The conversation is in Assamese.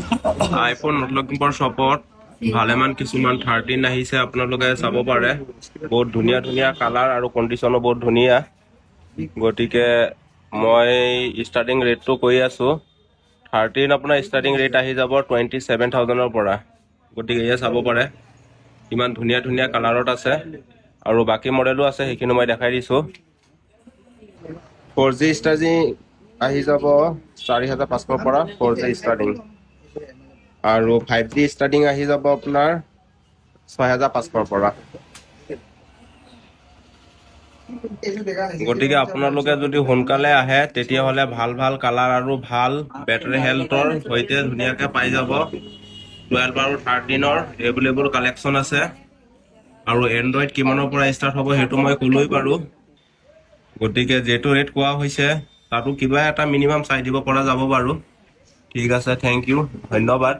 আইফোন লখিমপুৰ শ্বপত ভালেমান কিছুমান 13 আহিছে, আপোনালোকে চাব পাৰে। বহুত ধুনীয়া ধুনীয়া কালাৰ আৰু কণ্ডিশ্যনো বহুত ধুনীয়া। গতিকে মই ষ্টাৰ্টিং ৰেটটো কৈ আছোঁ। 13 আপোনাৰ ষ্টাৰ্টিং ৰেট আহি যাব 27,000ৰ পৰা। গতিকে এয়া চাব পাৰে ইমান ধুনীয়া ধুনীয়া কালাৰত আছে আৰু বাকী মডেলো আছে, সেইখিনি মই দেখাই দিছোঁ। 4G ষ্টাৰ্টিং আহি যাব 4,500ৰ পৰা 4G ষ্টাৰ্টিং, আৰু 5G ষ্টাৰ্টিং আহি যাব আপোনাৰ 6,500ৰ পৰা। গতিকে আপোনালোকে যদি সোনকালে আহে তেতিয়াহ'লে ভাল ভাল কালাৰ আৰু ভাল বেটাৰী হেল্থৰ সৈতে ধুনীয়াকৈ পাই যাব। 12 আৰু 13ৰ এভেইলেবল কালেকশ্যন আছে, আৰু এণ্ড্ৰইড কিমানৰ পৰা ষ্টাৰ্ট হ'ব সেইটো মই ক'লোৱেই বাৰু। গতিকে যিহেতু ৰেট কোৱা হৈছে তাতো কিবা এটা মিনিমাম চাই দিব পৰা যাব বাৰু। ঠিক আছে, থেংক ইউ, ধন্যবাদ।